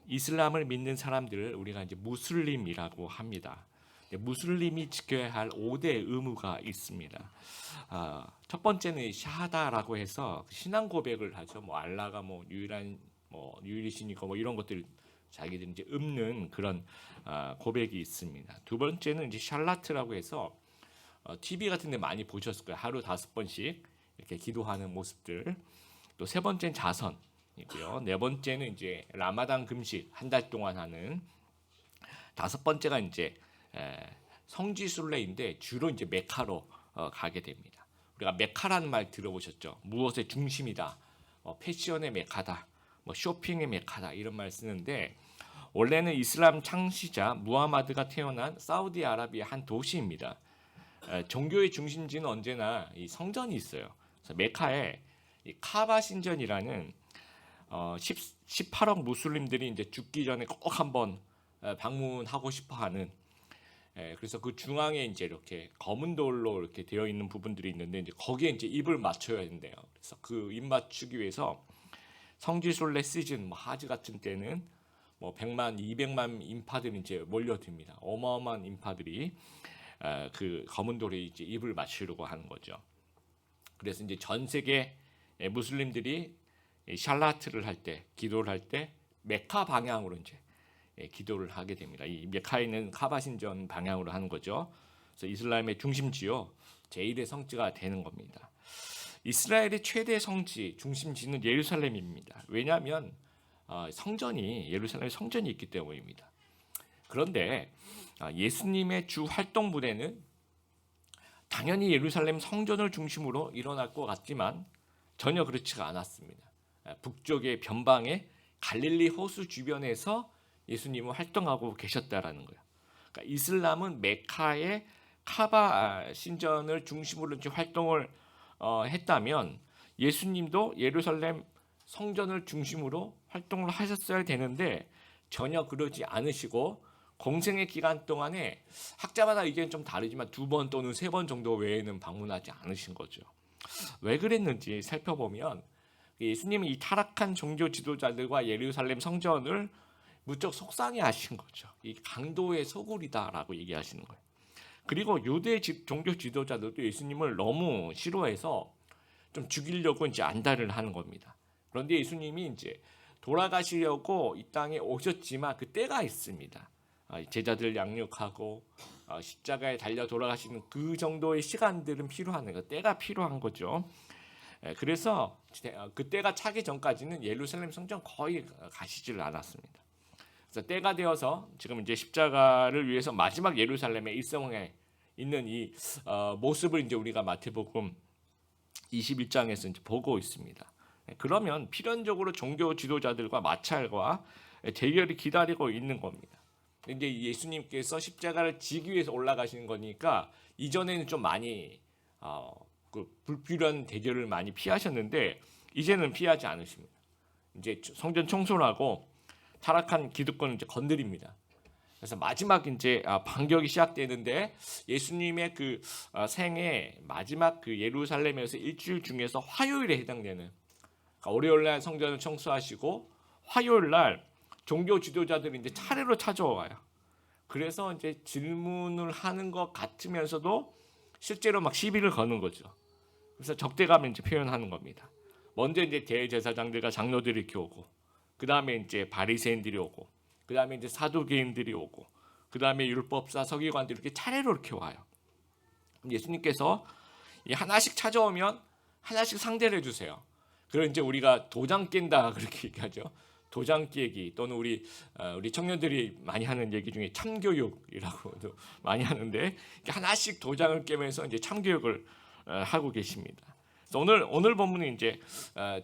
이슬람을 믿는 사람들을 우리가 이제 무슬림이라고 합니다. 무슬림이 지켜야 할 5대 의무가 있습니다. 첫 번째는 샤하다라고 해서 신앙 고백을 하죠. 뭐 알라가 뭐 유일한 뭐 유일이시니까 뭐 이런 것들 자기들이 이제 읊는 그런 고백이 있습니다. 두 번째는 이제 샬라트라고 해서 TV 같은 데 많이 보셨을 거예요. 하루 5번씩 이렇게 기도하는 모습들. 또 세 번째는 자선이고요. 네 번째는 이제 라마단 금식 한 달 동안 하는. 다섯 번째가 이제 성지순례인데 주로 이제 메카로 가게 됩니다. 우리가 메카라는 말 들어보셨죠? 무엇의 중심이다, 패션의 메카다, 뭐 쇼핑의 메카다 이런 말 쓰는데 원래는 이슬람 창시자 무하마드가 태어난 사우디아라비아 한 도시입니다. 종교의 중심지는 언제나 이 성전이 있어요. 그래서 메카에 이 카바 신전이라는 18억 무슬림들이 이제 죽기 전에 꼭 한번 방문하고 싶어하는. 그래서 그 중앙에 이제 이렇게 검은 돌로 이렇게 되어 있는 부분들이 있는데 이제 거기에 이제 입을 맞춰야 된대요. 그래서 그 입 맞추기 위해서 성지순례 시즌, 뭐 하지 같은 때는 뭐 100만, 200만 인파들이 이제 몰려듭니다. 어마어마한 인파들이 그 검은 돌에 이제 입을 맞추려고 하는 거죠. 그래서 이제 전 세계 무슬림들이 샬라트를 할 때, 기도를 할 때 메카 방향으로 이제 기도를 하게 됩니다. 이 메카에 있는 카바 신전 방향으로 하는 거죠. 그래서 이슬람의 중심지요, 제1의 성지가 되는 겁니다. 이스라엘의 최대 성지, 중심지는 예루살렘입니다. 왜냐하면 성전이 예루살렘 성전이 있기 때문입니다. 그런데 예수님의 주 활동 부대는 당연히 예루살렘 성전을 중심으로 일어날 것 같지만 전혀 그렇지가 않았습니다. 북쪽의 변방의 갈릴리 호수 주변에서 예수님은 활동하고 계셨다라는 거예요. 그러니까 이슬람은 메카의 카바 신전을 중심으로 이제 활동을 했다면 예수님도 예루살렘 성전을 중심으로 활동을 하셨어야 되는데 전혀 그러지 않으시고 공생의 기간 동안에 학자마다 의견이 좀 다르지만 2번 또는 3번 정도 외에는 방문하지 않으신 거죠. 왜 그랬는지 살펴보면 예수님은 이 타락한 종교 지도자들과 예루살렘 성전을 무척 속상해 하신 거죠. 이 강도의 소굴이다라고 얘기하시는 거예요. 그리고 유대 종교 지도자들도 예수님을 너무 싫어해서 좀 죽이려고 이제 안달을 하는 겁니다. 그런데 예수님이 이제 돌아가시려고 이 땅에 오셨지만 그 때가 있습니다. 제자들 양육하고 십자가에 달려 돌아가시는 그 정도의 시간들은 필요한 거예요. 때가 필요한 거죠. 그래서 그 때가 차기 전까지는 예루살렘 성전 거의 가시지를 않았습니다. 그래서 때가 되어서 지금 이제 십자가를 위해서 마지막 예루살렘의 일성에 있는 이 모습을 이제 우리가 마태복음 21장에서 이제 보고 있습니다. 그러면 필연적으로 종교 지도자들과 마찰과 대결이 기다리고 있는 겁니다. 이제 예수님께서 십자가를 지기 위해서 올라가시는 거니까 이전에는 좀 많이 그 불필요한 대결을 많이 피하셨는데 이제는 피하지 않으십니다. 이제 성전 청소를 하고 타락한 기득권을 이제 건드립니다. 그래서 마지막 이제 반격이 시작되는데 예수님의 그 생애 마지막 그 예루살렘에서 일주일 중에서 화요일에 해당되는, 그러니까 월요일 날 성전을 청소하시고 화요일 날 종교 지도자들이 이제 차례로 찾아와요. 그래서 이제 질문을 하는 것 같으면서도 실제로 막 시비를 거는 거죠. 그래서 적대감을 이제 표현하는 겁니다. 먼저 이제 대제사장들과 장로들이 이렇게 오고, 그 다음에 이제 바리새인들이 오고, 그 다음에 이제 사두개인들이 오고, 그 다음에 율법사, 서기관들이 이렇게 차례로 이렇게 와요. 예수님께서 하나씩 찾아오면 하나씩 상대를 해주세요. 그걸 이제 우리가 도장 깬다 그렇게 얘기하죠. 도장 깨기, 또는 우리 청년들이 많이 하는 얘기 중에 참교육이라고도 많이 하는데 하나씩 도장을 깨면서 이제 참교육을 하고 계십니다. 그래서 오늘 본문은 이제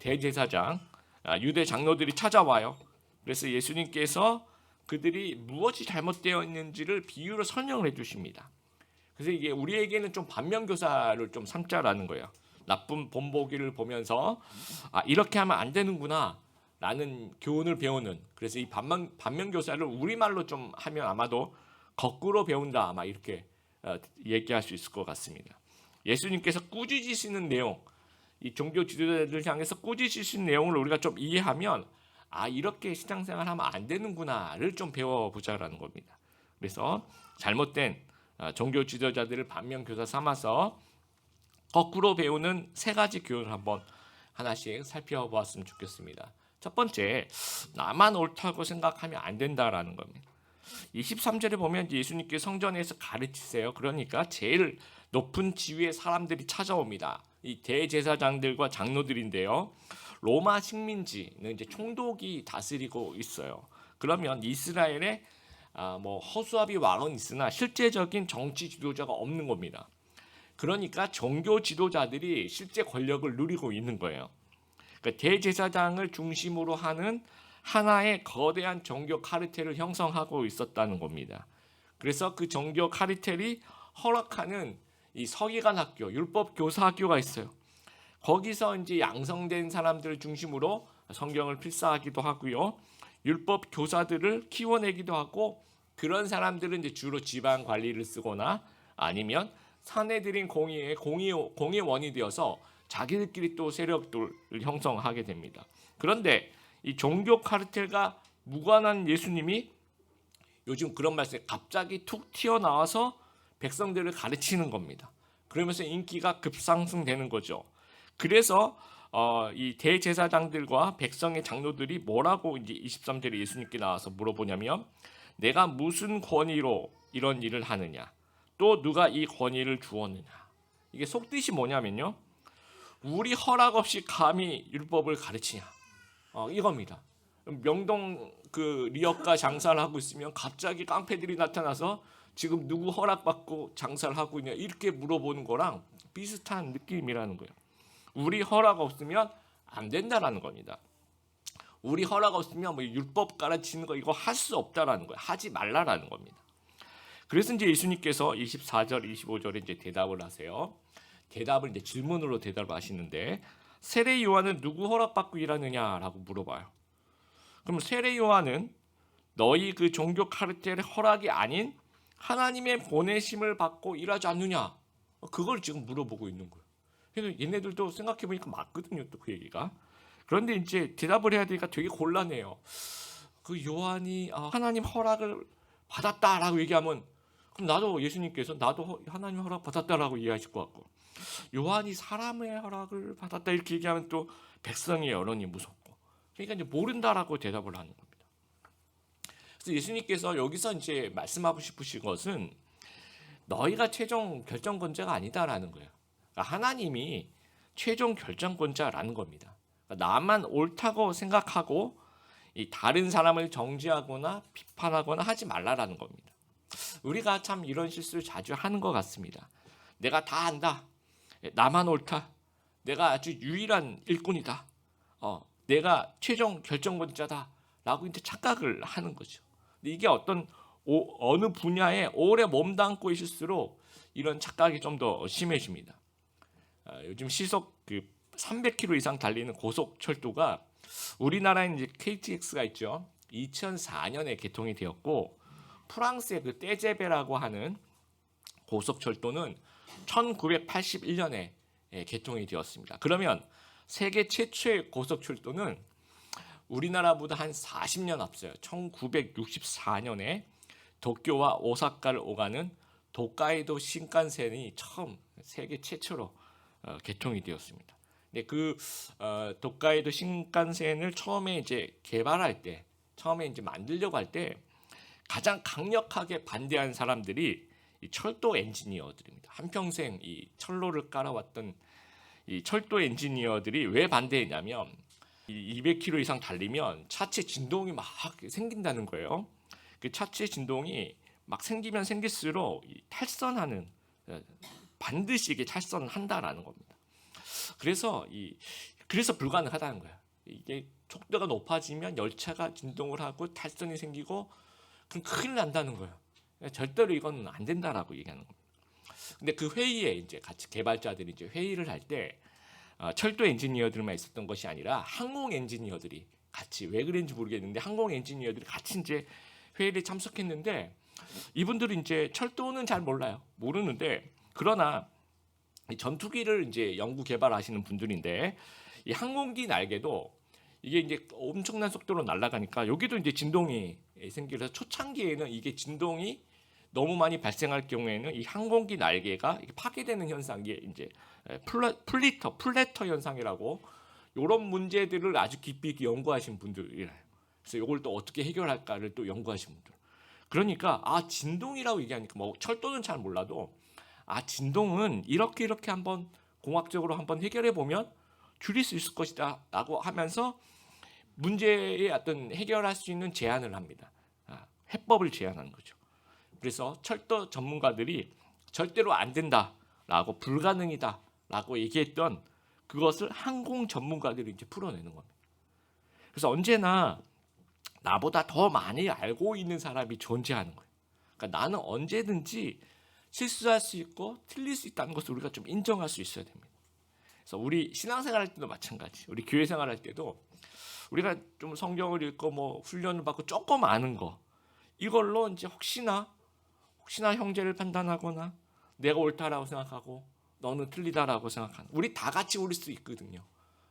대제사장, 유대 장로들이 찾아와요. 그래서 예수님께서 그들이 무엇이 잘못되어 있는지를 비유로 설명을 해주십니다. 그래서 이게 우리에게는 좀 반면교사를 좀 삼자라는 거예요. 나쁜 본보기를 보면서 이렇게 하면 안 되는구나 라는 교훈을 배우는. 그래서 이 반면교사를 우리말로 좀 하면 아마도 거꾸로 배운다, 아마 이렇게 얘기할 수 있을 것 같습니다. 예수님께서 꾸짖으시는 내용, 이 종교 지도자들 향해서 꾸짖으신 내용을 우리가 좀 이해하면 이렇게 신앙생활 하면 안 되는구나를 좀 배워보자라는 겁니다. 그래서 잘못된 종교 지도자들을 반면교사 삼아서 거꾸로 배우는 세 가지 교훈을 한번 하나씩 살펴보았으면 좋겠습니다. 첫 번째, 나만 옳다고 생각하면 안 된다라는 겁니다. 23절에 보면 예수님께 성전에서 가르치세요. 그러니까 제일 높은 지위의 사람들이 찾아옵니다. 이 대제사장들과 장로들인데요. 로마 식민지는 이제 총독이 다스리고 있어요. 그러면 이스라엘에 허수아비 왕은 있으나 실제적인 정치 지도자가 없는 겁니다. 그러니까 종교 지도자들이 실제 권력을 누리고 있는 거예요. 그러니까 대제사장을 중심으로 하는 하나의 거대한 종교 카르텔을 형성하고 있었다는 겁니다. 그래서 그 종교 카르텔이 허락하는 이 서기관 학교, 율법 교사 학교가 있어요. 거기서 이제 양성된 사람들을 중심으로 성경을 필사하기도 하고요. 율법 교사들을 키워내기도 하고, 그런 사람들은 이제 주로 지방 관리를 쓰거나 아니면 사내들인 공의원이 되어서 자기들끼리 또 세력들을 형성하게 됩니다. 그런데 이 종교 카르텔과 무관한 예수님이 요즘 그런 말씀에 갑자기 툭 튀어나와서 백성들을 가르치는 겁니다. 그러면서 인기가 급상승되는 거죠. 그래서 이 대제사장들과 백성의 장로들이 뭐라고 이제 23절에 예수님께 나와서 물어보냐면, 내가 무슨 권위로 이런 일을 하느냐, 또 누가 이 권위를 주었느냐. 이게 속뜻이 뭐냐면요, 우리 허락 없이 감히 율법을 가르치냐, 이겁니다. 명동 그 리어카 장사를 하고 있으면 갑자기 깡패들이 나타나서 지금 누구 허락받고 장사를 하고 있냐 이렇게 물어보는 거랑 비슷한 느낌이라는 거예요. 우리 허락 없으면 안 된다라는 겁니다. 우리 허락 없으면 율법 가르치는 거 이거 할 수 없다라는 거예요. 하지 말라라는 겁니다. 그래서 이제 예수님께서 24절, 25절에 이제 대답을 하세요. 대답을 이제 질문으로 대답을 하시는데, 세례 요한은 누구 허락받고 일하느냐라고 물어봐요. 그럼 세례 요한은 너희 그 종교 카르텔의 허락이 아닌 하나님의 보내심을 받고 일하지 않느냐? 그걸 지금 물어보고 있는 거예요. 그래서 얘네들도 생각해 보니까 맞거든요, 또 그 얘기가. 그런데 이제 대답을 해야 되니까 되게 곤란해요. 그 요한이 하나님 허락을 받았다라고 얘기하면, 그럼 나도 예수님께서 나도 하나님 허락 받았다라고 이해하실 것 같고, 요한이 사람의 허락을 받았다 이렇게 얘기하면 또 백성의 여론이 무섭고, 그러니까 이제 모른다라고 대답을 하는 겁니다. 그래서 예수님께서 여기서 이제 말씀하고 싶으신 것은 너희가 최종 결정권자가 아니다라는 거예요. 그러니까 하나님이 최종 결정권자라는 겁니다. 그러니까 나만 옳다고 생각하고 이 다른 사람을 정죄하거나 비판하거나 하지 말라라는 겁니다. 우리가 참 이런 실수를 자주 하는 것 같습니다. 내가 다 안다. 나만 옳다. 내가 아주 유일한 일꾼이다. 내가 최종 결정권자다. 라고 이제 착각을 하는 거죠. 근데 이게 어느 분야에 오래 몸담고 있을수록 이런 착각이 좀 더 심해집니다. 요즘 시속 300km 이상 달리는 고속철도가 우리나라에 이제 KTX가 있죠. 2004년에 개통이 되었고, 프랑스의 그 떼제베라고 하는 고속철도는 1981년에 개통이 되었습니다. 그러면 세계 최초의 고속철도는 우리나라보다 한 40년 앞서요. 1964년에 도쿄와 오사카를 오가는 도카이도 신칸센이 처음 세계 최초로 개통이 되었습니다. 근데 그 도카이도 신칸센을 처음에 이제 개발할 때, 처음에 이제 만들려고 할 때 가장 강력하게 반대한 사람들이 이 철도 엔지니어들입니다. 한평생 이 철로를 깔아왔던 이 철도 엔지니어들이 왜 반대했냐면, 이 200km 이상 달리면 차체 진동이 막 생긴다는 거예요. 그 차체 진동이 막 생기면 생길수록 탈선하는, 반드시 이게 탈선한다라는 겁니다. 그래서 불가능하다는 거예요. 이게 속도가 높아지면 열차가 진동을 하고 탈선이 생기고 그럼 큰일 난다는 거예요. 절대로 이건 안 된다라고 얘기하는 겁니다. 근데 그 회의에 이제 같이 개발자들이 이제 회의를 할 때 철도 엔지니어들만 있었던 것이 아니라 항공 엔지니어들이 같이, 왜 그런지 모르겠는데 항공 엔지니어들이 같이 이제 회의를 참석했는데, 이분들은 이제 철도는 잘 모르는데, 그러나 이 전투기를 이제 연구 개발하시는 분들인데, 이 항공기 날개도 이게 이제 엄청난 속도로 날아가니까 여기도 이제 진동이 생기면서 초창기에는 이게 진동이 너무 많이 발생할 경우에는 이 항공기 날개가 파괴되는 현상이 이제 플래터 현상이라고 이런 문제들을 아주 깊이 있게 연구하신 분들이래요. 그래서 이걸 또 어떻게 해결할까를 또 연구하신 분들. 그러니까 진동이라고 얘기하니까 뭐 철도는 잘 몰라도 진동은 이렇게 한번 공학적으로 한번 해결해 보면 줄일 수 있을 것이다라고 하면서 문제의 어떤 해결할 수 있는 제안을 합니다. 해법을 제안하는 거죠. 그래서 철도 전문가들이 절대로 안 된다라고 불가능이다라고 얘기했던 그것을 항공 전문가들이 이제 풀어내는 겁니다. 그래서 언제나 나보다 더 많이 알고 있는 사람이 존재하는 거예요. 그러니까 나는 언제든지 실수할 수 있고 틀릴 수 있다는 것을 우리가 좀 인정할 수 있어야 됩니다. 그래서 우리 신앙생활할 때도 마찬가지. 우리 교회 생활할 때도 우리가 좀 성경을 읽고 뭐 훈련을 받고 조금 아는 거 이걸로 이제 혹시나 형제를 판단하거나 내가 옳다라고 생각하고 너는 틀리다라고 생각하는 우리 다 같이 옳을 수 있거든요.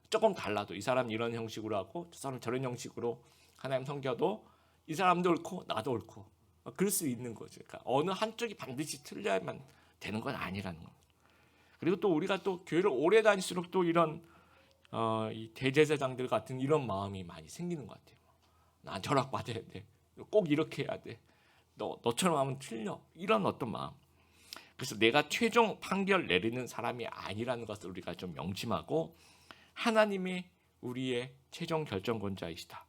조금 달라도 이 사람 이런 형식으로 하고 저 사람 저런 형식으로 하나님 섬겨도 이 사람도 옳고 나도 옳고 그럴 수 있는 거죠. 그러니까 어느 한쪽이 반드시 틀려야만 되는 건 아니라는 겁니다. 그리고 또 우리가 또 교회를 오래 다닐수록 또 이런 이 대제사장들 같은 이런 마음이 많이 생기는 것 같아요. 난 저락받아야 돼. 꼭 이렇게 해야 돼. 너처럼 하면 틀려. 이런 어떤 마음. 그래서 내가 최종 판결 내리는 사람이 아니라는 것을 우리가 좀 명심하고 하나님이 우리의 최종 결정권자이시다.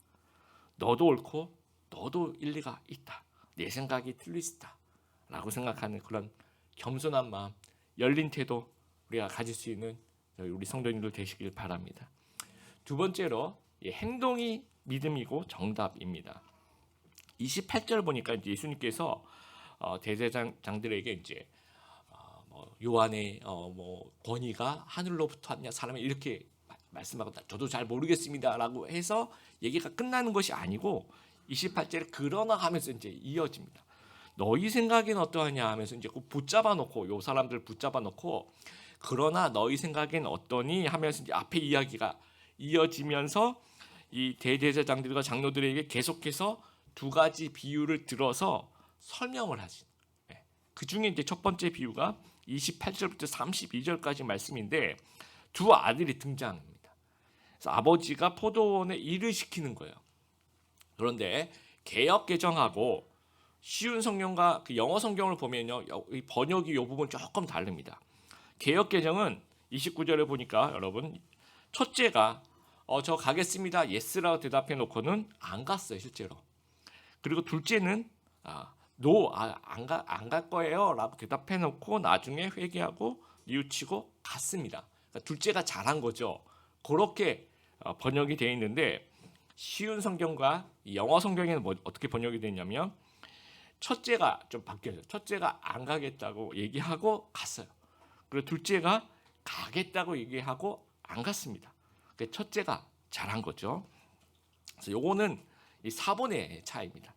너도 옳고 너도 일리가 있다. 내 생각이 틀릴 수 있다. 라고 생각하는 그런 겸손한 마음, 열린 태도 우리가 가질 수 있는 우리 성도님들 되시길 바랍니다. 두 번째로 행동이 믿음이고 정답입니다. 28절 보니까 이제 예수님께서 대제사장들에게 이제 요한의 뭐 권위가 하늘로부터 왔냐 사람이 이렇게 말씀하고 저도 잘 모르겠습니다라고 해서 얘기가 끝나는 것이 아니고 28절에 그러나 하면서 이제 이어집니다. 너희 생각엔 어떠하냐 하면서 이제 붙잡아 놓고 요 사람들 붙잡아 놓고 그러나 너희 생각엔 어떠니 하면서 이제 앞에 이야기가 이어지면서 이 대제사장들과 장로들에게 계속해서 두 가지 비유를 들어서 설명을 하신. 그 중에 이제 첫 번째 비유가 28절부터 32절까지 말씀인데 두 아들이 등장합니다. 그래서 아버지가 포도원에 일을 시키는 거예요. 그런데 개역 개정하고 쉬운 성경과 그 영어 성경을 보면요, 번역이 이 부분 조금 다릅니다. 개역 개정은 29절에 보니까 여러분 첫째가 저 가겠습니다. 예스라고 대답해 놓고는 안 갔어요 실제로. 그리고 둘째는 안 갈 거예요라고 대답해 놓고 나중에 회개하고 뉘우치고 갔습니다. 그러니까 둘째가 잘한 거죠. 그렇게 번역이 되어 있는데 쉬운 성경과 영어 성경에는 어떻게 번역이 되냐면 첫째가 좀 바뀌어요. 첫째가 안 가겠다고 얘기하고 갔어요. 그리고 둘째가 가겠다고 얘기하고 안 갔습니다. 그러니까 첫째가 잘한 거죠. 그래서 요거는 이 사본의 차이입니다.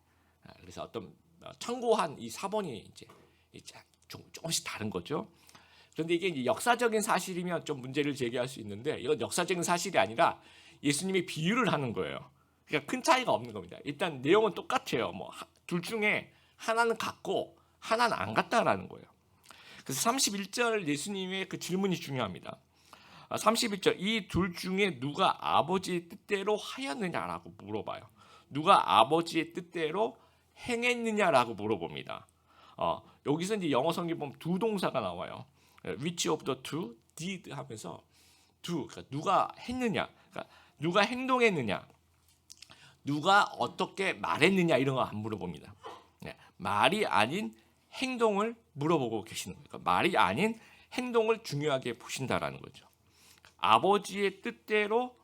그래서 어떤 참고한 이 사본이 이제 조금씩 다른 거죠. 그런데 이게 이제 역사적인 사실이면 좀 문제를 제기할 수 있는데 이건 역사적인 사실이 아니라 예수님이 비유를 하는 거예요. 그러니까 큰 차이가 없는 겁니다. 일단 내용은 똑같아요. 뭐 둘 중에 하나는 갔고 하나는 안 갔다라는 거예요. 그래서 31절 예수님의 그 질문이 중요합니다. 31절 이 둘 중에 누가 아버지의 뜻대로 하였느냐라고 물어봐요. 누가 아버지의 뜻대로 행했느냐라고 물어봅니다. 여기서 이제 영어 성경 보면 두 동사가 나와요. Which of the two did 하면서 그러니까 누가 했느냐, 그러니까 누가 행동했느냐, 누가 어떻게 말했느냐 이런 거 안 물어봅니다. 말이 아닌 행동을 물어보고 계시는 거예요. 그러니까 말이 아닌 행동을 중요하게 보신다라는 거죠. 아버지의 뜻대로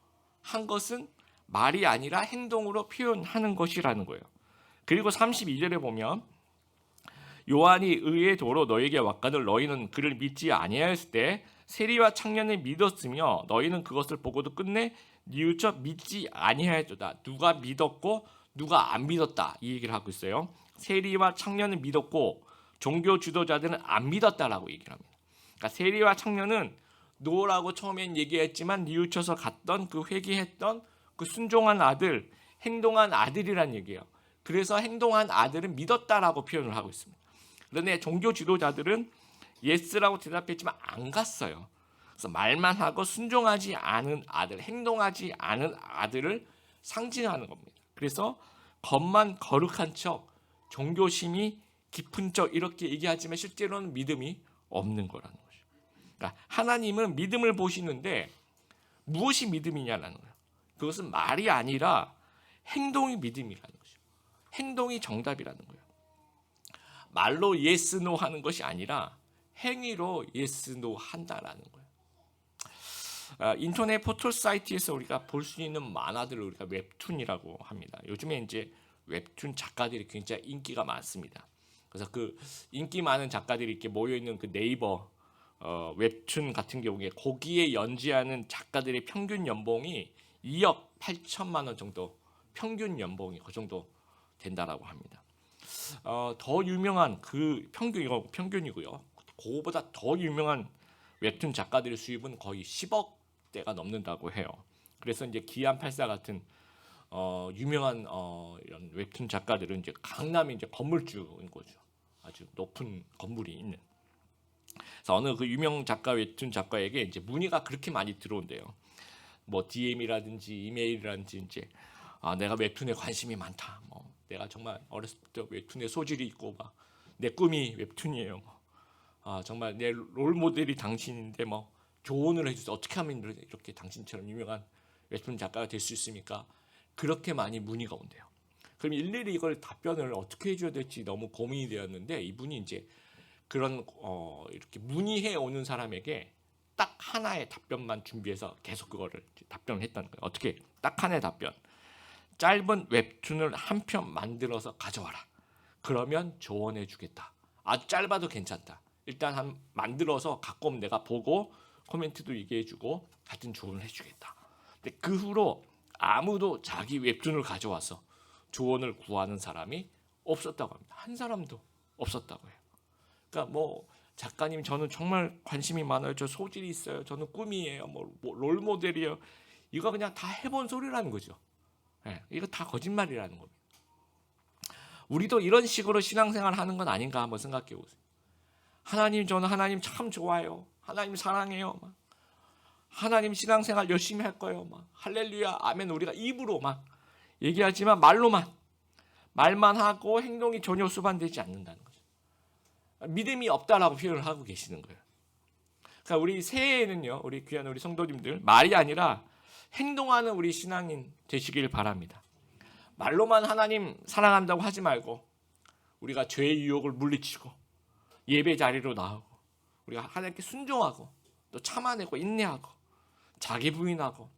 한 것은 말이 아니라 행동으로 표현하는 것이라는 거예요. 그리고 32절에 보면 요한이 의의 도로 너에게 왔거늘 너희는 그를 믿지 아니하였을 때 세리와 청년을 믿었으며 너희는 그것을 보고도 끝내 뉘우쳐 믿지 아니하였도다. 누가 믿었고 누가 안 믿었다 이 얘기를 하고 있어요. 세리와 청년을 믿었고 종교 지도자들은 안 믿었다라고 얘기를 합니다. 그러니까 세리와 청년은 노라고 처음엔 얘기했지만 뉘우쳐서 갔던 그 회개했던 그 순종한 아들, 행동한 아들이란 얘기예요. 그래서 행동한 아들은 믿었다라고 표현을 하고 있습니다. 그런데 종교 지도자들은 예스라고 대답했지만 안 갔어요. 그래서 말만 하고 순종하지 않은 아들, 행동하지 않은 아들을 상징하는 겁니다. 그래서 겉만 거룩한 척, 종교심이 깊은 척 이렇게 얘기하지만 실제로는 믿음이 없는 거라는 거죠. 그러니까 하나님은 믿음을 보시는데 무엇이 믿음이냐라는 거예요. 그것은 말이 아니라 행동이 믿음이라는 거죠. 행동이 정답이라는 거예요. 말로 예스 노 하는 것이 아니라 행위로 예스 노 한다라는 거예요. 인터넷 포털 사이트에서 우리가 볼 수 있는 만화들을 우리가 웹툰이라고 합니다. 요즘에 이제 웹툰 작가들이 굉장히 인기가 많습니다. 그래서 그 인기 많은 작가들이 이렇게 모여 있는 그 네이버 웹툰 같은 경우에 거기에 연재하는 작가들의 평균 연봉이 2억 8천만 원 정도, 평균 연봉이 그 정도 된다라고 합니다. 더 유명한 그 평균이고요. 그거보다 더 유명한 웹툰 작가들의 수입은 거의 10억대가 넘는다고 해요. 그래서 이제 기안84 같은 유명한 이런 웹툰 작가들은 이제 강남에 이제 건물주인 거죠. 아주 높은 건물이 있는. 그래서 어느 그 유명 작가 웹툰 작가에게 이제 문의가 그렇게 많이 들어온대요. 뭐 DM이라든지 이메일이라든지 이제 내가 웹툰에 관심이 많다. 뭐 내가 정말 어렸을 때 웹툰에 소질이 있고 막 내 꿈이 웹툰이에요. 정말 내 롤 모델이 당신인데 뭐 조언을 해주세요. 어떻게 하면 이렇게 당신처럼 유명한 웹툰 작가가 될 수 있습니까? 그렇게 많이 문의가 온대요. 그럼 일일이 이걸 답변을 어떻게 해줘야 될지 너무 고민이 되었는데 이분이 이제 그런 이렇게 문의해 오는 사람에게 딱 하나의 답변만 준비해서 계속 그거를 답변을 했다는 거예요. 어떻게? 딱 하나의 답변. 짧은 웹툰을 한 편 만들어서 가져와라. 그러면 조언해 주겠다. 아주 짧아도 괜찮다. 일단 만들어서 갖고 오면 내가 보고 코멘트도 얘기해 주고 같은 조언을 해 주겠다. 근데 그 후로 아무도 자기 웹툰을 가져와서 조언을 구하는 사람이 없었다고 합니다. 한 사람도 없었다고 해요. 그러니까 뭐 작가님 저는 정말 관심이 많아요. 저 소질이 있어요. 저는 꿈이에요. 뭐 롤 모델이에요. 이거 그냥 다 해본 소리라는 거죠. 네, 이거 다 거짓말이라는 겁니다. 우리도 이런 식으로 신앙생활 하는 건 아닌가 한번 생각해 보세요. 하나님 저는 하나님 참 좋아요. 하나님 사랑해요. 막. 하나님 신앙생활 열심히 할 거예요. 막. 할렐루야 아멘 우리가 입으로 막 얘기하지만 말만 하고 행동이 전혀 수반되지 않는다는 거죠. 믿음이 없다라고 표현을 하고 계시는 거예요. 그러니까 우리 새해에는요. 우리 귀한 우리 성도님들 말이 아니라 행동하는 우리 신앙인 되시길 바랍니다. 말로만 하나님 사랑한다고 하지 말고 우리가 죄의 유혹을 물리치고 예배 자리로 나오고 우리가 하나님께 순종하고 또 참아내고 인내하고 자기 부인하고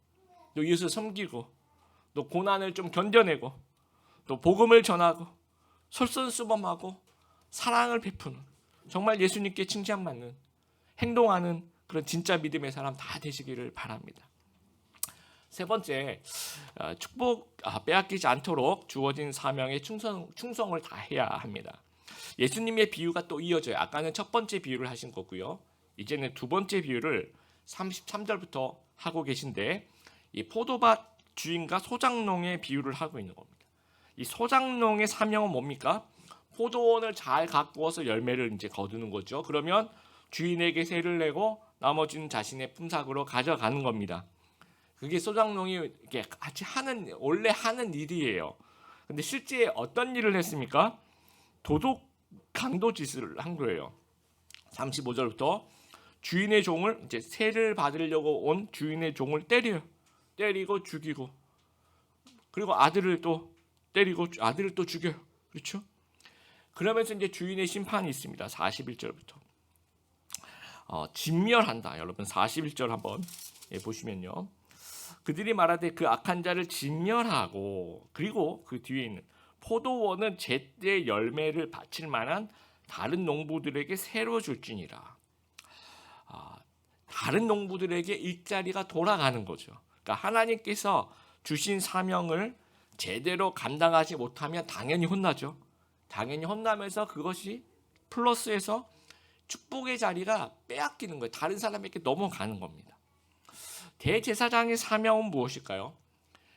또 예수 섬기고 또 고난을 좀 견뎌내고 또 복음을 전하고 솔선수범하고 사랑을 베푸는 정말 예수님께 칭찬받는 행동하는 그런 진짜 믿음의 사람 다 되시기를 바랍니다. 세 번째, 축복 빼앗기지 않도록 주어진 사명에 충성을 다해야 합니다. 예수님의 비유가 또 이어져요. 아까는 첫 번째 비유를 하신 거고요. 이제는 두 번째 비유를 33절부터 하고 계신데 이 포도밭 주인과 소작농의 비유를 하고 있는 겁니다. 이 소작농의 사명은 뭡니까? 포도원을 잘 가꾸어서 열매를 이제 거두는 거죠. 그러면 주인에게 세를 내고 나머지는 자신의 품삯으로 가져가는 겁니다. 그게 소작농이 이렇게 같이 원래 하는 일이에요. 근데 실제 어떤 일을 했습니까? 도둑 강도짓을 한 거예요. 35절부터 주인의 종을 이제 세를 받으려고 온 주인의 종을 때리고 죽이고 그리고 아들을 또 때리고 아들을 또 죽여요. 그렇죠? 그러면서 이제 주인의 심판이 있습니다. 41절부터 진멸한다. 여러분 41절 한번 보시면요. 그들이 말하되 그 악한 자를 진멸하고 그리고 그 뒤에 있는 포도원은 제때 열매를 바칠 만한 다른 농부들에게 새로 줄지니라. 다른 농부들에게 일자리가 돌아가는 거죠. 그러니까 하나님께서 주신 사명을 제대로 감당하지 못하면 당연히 혼나죠. 당연히 혼나면서 그것이 플러스해서 축복의 자리가 빼앗기는 거예요. 다른 사람에게 넘어가는 겁니다. 대제사장의 사명은 무엇일까요?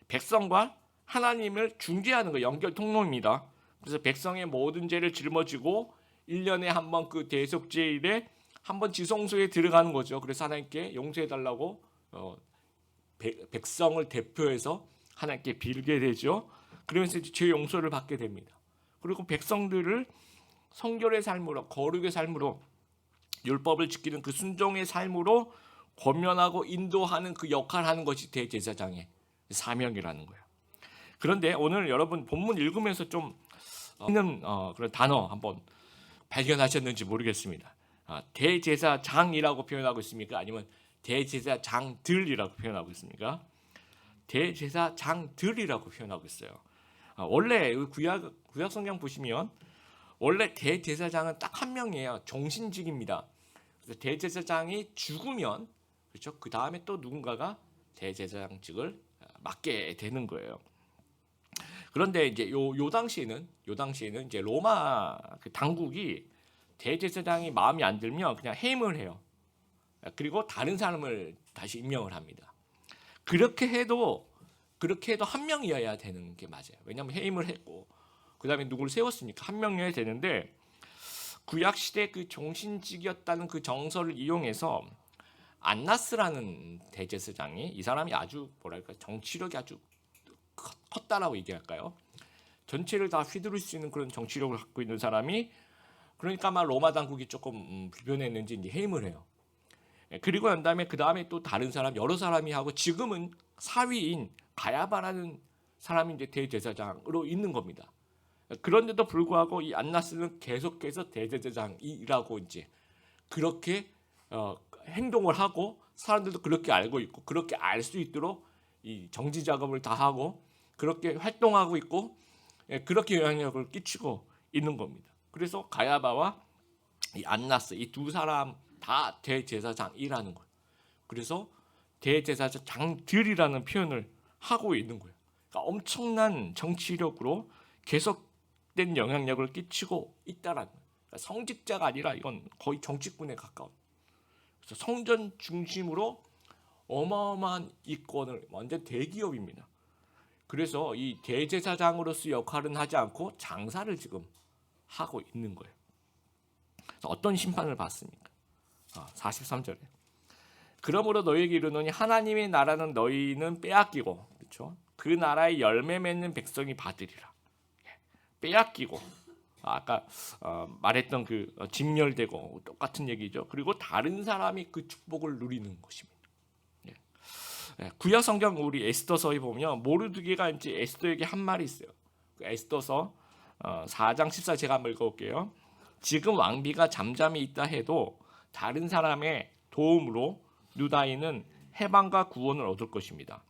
백성과 하나님을 중재하는 거 연결 통로입니다. 그래서 백성의 모든 죄를 짊어지고 1년에 한 번 그 대속죄일에 한 번 지성소에 들어가는 거죠. 그래서 하나님께 용서해 달라고 백성을 대표해서 하나님께 빌게 되죠. 그러면서 죄 용서를 받게 됩니다. 그리고 백성들을 성결의 삶으로, 거룩의 삶으로, 율법을 지키는 그 순종의 삶으로 권면하고 인도하는 그 역할을 하는 것이 대제사장의 사명이라는 거예요. 그런데 오늘 여러분 본문 읽으면서 좀 있는 그런 단어 한번 발견하셨는지 모르겠습니다. 대제사장이라고 표현하고 있습니까? 아니면 대제사장들이라고 표현하고 있습니까? 대제사장들이라고 표현하고 있어요. 원래 구약 성경 보시면 원래 대제사장은 딱 한 명이에요. 종신직입니다. 그래서 대제사장이 죽으면 그렇죠. 그 다음에 또 누군가가 대제사장직을 맡게 되는 거예요. 그런데 이제 요 당시에는 이제 로마 그 당국이 대제사장이 마음에 안 들면 그냥 해임을 해요. 그리고 다른 사람을 다시 임명을 합니다. 그렇게 해도 한 명이어야 되는 게 맞아요. 왜냐하면 해임을 했고 그 다음에 누구를 세웠으니까 한 명이어야 되는데 구약 시대 그 종신직이었다는 그 정서를 이용해서 안나스라는 대제사장이 이 사람이 아주 뭐랄까 정치력이 아주 컸다라고 얘기할까요? 전체를 다 휘두를 수 있는 그런 정치력을 갖고 있는 사람이 그러니까 아마 로마 당국이 조금 불편했는지 이제 해임을 해요. 그리고 난 다음에 그 다음에 또 다른 사람 여러 사람이 하고 지금은 사위인 가야바라는 사람이 이제 대제사장으로 있는 겁니다. 그런데도 불구하고 이 안나스는 계속해서 대제사장이라고 이제 그렇게 행동을 하고 사람들도 그렇게 알고 있고 그렇게 알 수 있도록 이 정지 작업을 다 하고 그렇게 활동하고 있고 그렇게 영향력을 끼치고 있는 겁니다. 그래서 가야바와 이 안나스 이 두 사람 다 대제사장이라는 거예요. 그래서 대제사장들이라는 표현을 하고 있는 거예요. 그러니까 엄청난 정치력으로 계속된 영향력을 끼치고 있다라는 거예요. 그러니까 성직자가 아니라 이건 거의 정치꾼에 가까운. 그래서 성전 중심으로 어마어마한 이권을 완전 대기업입니다. 그래서 이 대제사장으로서 역할은 하지 않고 장사를 지금 하고 있는 거예요. 그래서 어떤 심판을 받습니까? 43절에 그러므로 너희에게 이르노니 하나님의 나라는 너희는 빼앗기고 그렇죠? 그 나라의 열매 맺는 백성이 받으리라. 빼앗기고 아까 말했던 그 진멸되고 똑같은 얘기죠. 그리고 다른 사람이 그 축복을 누리는 것입니다. 구약 성경 우리 에스더서에 보면 모르드게가 이제 에스더에게 한 말이 있어요. 그 에스더서 4장 14 제가 한번 읽어볼게요. 지금 왕비가 잠잠히 있다 해도 다른 사람의 도움으로 유다인은 해방과 구원을 얻을 것입니다.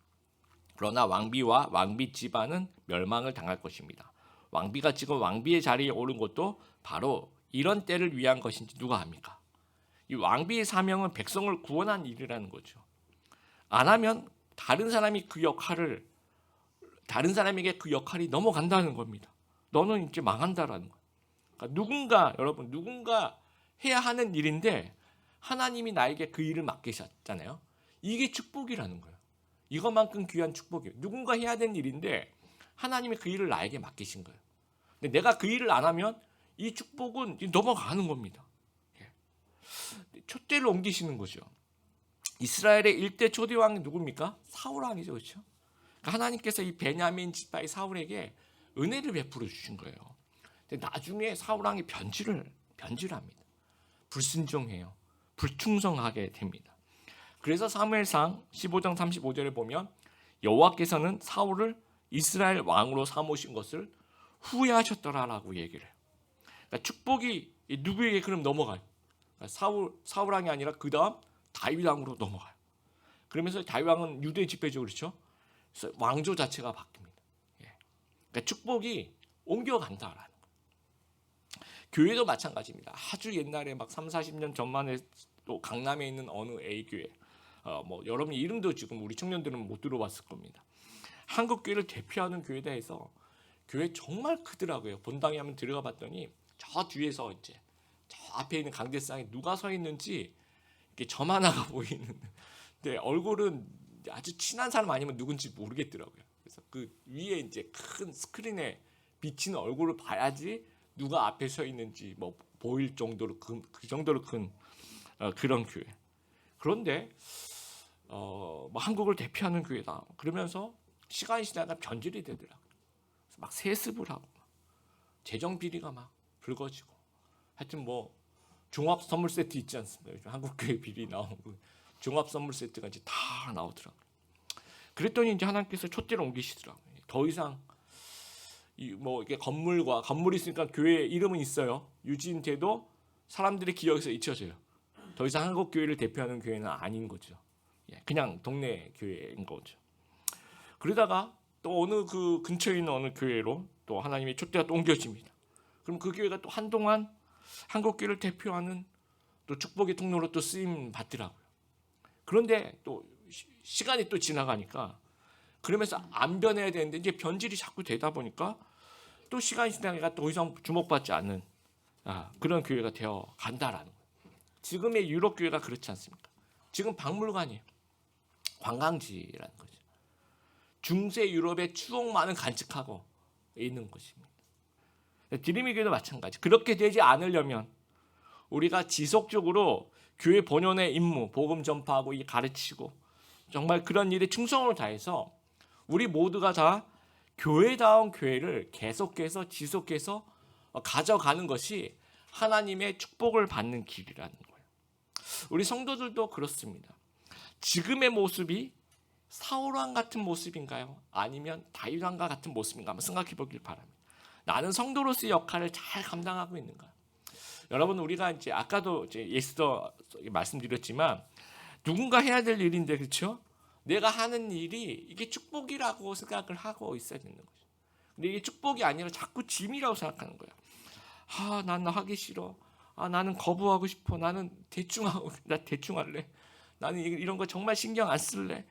그러나 왕비와 왕비 집안은 멸망을 당할 것입니다. 왕비가 지금 왕비의 자리에 오른 것도 바로 이런 때를 위한 것인지 누가 합니까? 이 왕비의 사명은 백성을 구원한 일이라는 거죠. 안 하면 다른 사람이 그 역할을 다른 사람에게 그 역할이 넘어간다는 겁니다. 너는 이제 망한다라는 거예요. 그러니까 누군가 해야 하는 일인데 하나님이 나에게 그 일을 맡기셨잖아요. 이게 축복이라는 거예요. 이것만큼 귀한 축복이에요. 누군가 해야 되는 일인데 하나님이 그 일을 나에게 맡기신 거예요. 근데 내가 그 일을 안 하면 이 축복은 넘어가는 겁니다. 촛대를 옮기시는 거죠. 이스라엘의 1대 초대 왕이 누굽니까? 사울 왕이죠. 그렇죠? 그러니까 하나님께서 이 베냐민 지파의 사울에게 은혜를 베풀어 주신 거예요. 근데 나중에 사울 왕이 변질합니다. 불순종해요. 불충성하게 됩니다. 그래서 사무엘상 15장 35절에 보면 여호와께서는 사울을 이스라엘 왕으로 삼으신 것을 후회하셨더라라고 얘기를 해요. 그러니까 축복이 누구에게 그럼 넘어가요? 그러니까 사울 왕이 아니라 그 다음 다윗 왕으로 넘어가요. 그러면서 다윗 왕은 유대 지배죠, 그렇죠? 그래서 왕조 자체가 바뀝니다. 그러니까 축복이 옮겨간다라는 거예요. 교회도 마찬가지입니다. 아주 옛날에 막 3, 40년 전만 해도 강남에 있는 어느 A 교회, 뭐 여러분 이름도 지금 우리 청년들은 못 들어봤을 겁니다. 한국 교회를 대표하는 교회다 해서 교회 정말 크더라고요. 본당에 한번 들어가 봤더니 저 뒤에서 이제 저 앞에 있는 강대상에 누가 서 있는지 이렇게 점 하나가 보이는. 근데 얼굴은 아주 친한 사람 아니면 누군지 모르겠더라고요. 그래서 그 위에 이제 큰 스크린에 비치는 얼굴을 봐야지 누가 앞에 서 있는지 뭐 보일 정도로 그 정도로 큰 그런 교회. 그런데 뭐 한국을 대표하는 교회다. 그러면서 시간이 지나다 변질이 되더라고요. 막 세습을 하고 재정 비리가 막 불거지고 하여튼 뭐 종합 선물 세트 있지 않습니까? 요즘 한국 교회 비리 나오고 종합 선물 세트가 이제 다 나오더라고요. 그랬더니 이제 하나님께서 촛대를 옮기시더라고요. 더 이상 이게 건물이 있으니까 교회 이름은 있어요. 유지돼도 사람들의 기억에서 잊혀져요. 더 이상 한국 교회를 대표하는 교회는 아닌 거죠. 그냥 동네 교회인 거죠. 그러다가 또 어느 그 근처에 있는 어느 교회로 또 하나님의 촛대가 또 옮겨집니다. 그럼 그 교회가 또 한동안 한국 교회를 대표하는 또 축복의 통로로 또 쓰임 받더라고요. 그런데 또 시간이 또 지나가니까 그러면서 안 변해야 되는데 이제 변질이 자꾸 되다 보니까 또 시간이 지나니까 더 이상 주목받지 않는 그런 교회가 되어 간다라는 거예요. 지금의 유럽 교회가 그렇지 않습니까? 지금 박물관이에요. 관광지라는 거죠. 중세 유럽의 추억만은 간직하고 있는 것입니다. 드림의 교회도 마찬가지. 그렇게 되지 않으려면 우리가 지속적으로 교회 본연의 임무, 복음 전파하고 가르치고 정말 그런 일에 충성을 다해서 우리 모두가 다 교회다운 교회를 계속해서 지속해서 가져가는 것이 하나님의 축복을 받는 길이라는 거예요. 우리 성도들도 그렇습니다. 지금의 모습이 사울왕 같은 모습인가요? 아니면 다윗왕과 같은 모습인가 한번 생각해 보길 바랍니다. 나는 성도로서의 역할을 잘 감당하고 있는가? 여러분 우리가 이제 아까도 이제 예수도 말씀드렸지만 누군가 해야 될 일인데 그렇죠? 내가 하는 일이 이게 축복이라고 생각을 하고 있어야 되는 거죠. 근데 이게 축복이 아니라 자꾸 짐이라고 생각하는 거야. 나는 하기 싫어. 나는 거부하고 싶어. 나는 나 대충 할래. 나는 이런 거 정말 신경 안 쓸래.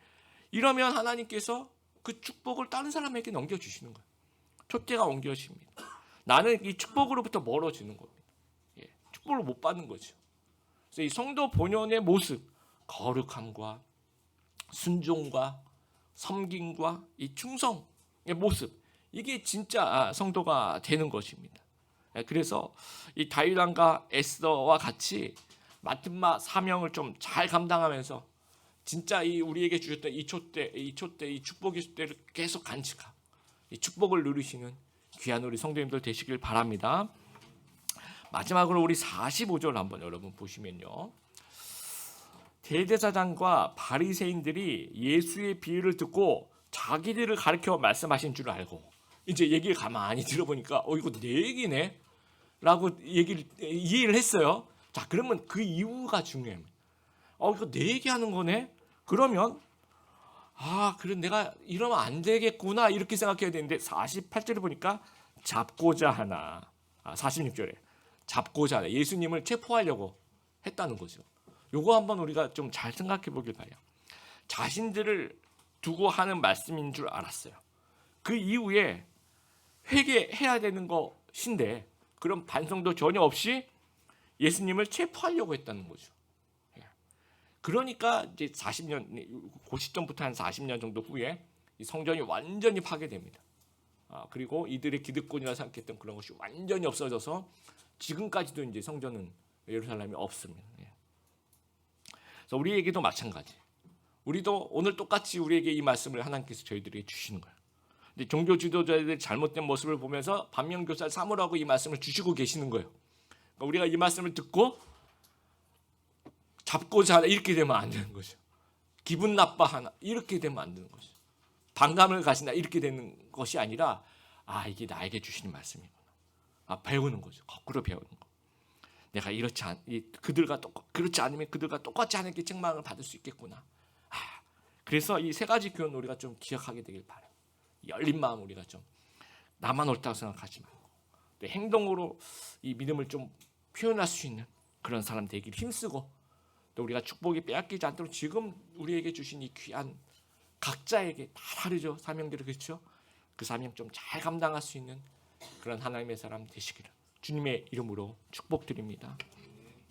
이러면 하나님께서 그 축복을 다른 사람에게 넘겨주시는 거예요. 촛대가 옮겨집니다. 나는 이 축복으로부터 멀어지는 겁니다. 축복을 못 받는 거죠. 그래서 이 성도 본연의 모습, 거룩함과 순종과 섬김과 이 충성의 모습, 이게 진짜 성도가 되는 것입니다. 그래서 이 다윗왕과 에스더와 같이 맡은 바 사명을 좀 잘 감당하면서 진짜 우리에게 주셨던 이 축복의 촛대를 계속 간직하고 이 축복을 누리시는 귀한 우리 성도님들 되시길 바랍니다. 마지막으로 우리 45절 한번 여러분 보시면요. 대제사장과 바리새인들이 예수의 비유를 듣고 자기들을 가르쳐 말씀하신 줄 알고 이제 얘기를 가만히 들어보니까 이거 내 얘기네 라고 이해를 했어요. 자, 그러면 그 이유가 중요합니다. 이거 내 얘기하는 거네? 그러면 그래 내가 이러면 안 되겠구나 이렇게 생각해야 되는데 48절에 보니까 잡고자 하나 46절에 잡고자 하나 예수님을 체포하려고 했다는 거죠. 요거 한번 우리가 좀 잘 생각해 보길 바래요. 자신들을 두고 하는 말씀인 줄 알았어요. 그 이후에 회개해야 되는 것인데 그런 반성도 전혀 없이 예수님을 체포하려고 했다는 거죠. 그러니까 이제 40년 그 시점부터 한 40년 정도 후에 이 성전이 완전히 파괴됩니다. 그리고 이들의 기득권이라 생각했던 그런 것이 완전히 없어져서 지금까지도 이제 성전은 예루살렘이 없습니다. 그래서 우리에게도 마찬가지. 우리도 오늘 똑같이 우리에게 이 말씀을 하나님께서 저희들에게 주시는 거예요. 근데 종교 지도자들의 잘못된 모습을 보면서 반면교사를 삼으라고 이 말씀을 주시고 계시는 거예요. 그러니까 우리가 이 말씀을 듣고 잡고자 하나 이렇게 되면 안 되는 거죠. 기분 나빠하나 이렇게 되면 안 되는 거죠. 반감을 가진다 이렇게 되는 것이 아니라 이게 나에게 주시는 말씀이구나. 배우는 거죠. 거꾸로 배우는 거. 내가 그렇지 않으면 그들과 똑같지 않게 책망을 받을 수 있겠구나. 그래서 이 세 가지 교훈 우리가 좀 기억하게 되길 바라요. 열린 마음 우리가 좀 나만 옳다고 생각하지 말고 또 행동으로 이 믿음을 좀 표현할 수 있는 그런 사람 되기를 힘쓰고 또 우리가 축복이 빼앗기지 않도록 지금 우리에게 주신 이 귀한 각자에게 다 다르죠. 사명들이 그렇죠. 그 사명 좀 잘 감당할 수 있는 그런 하나님의 사람 되시기를 주님의 이름으로 축복드립니다.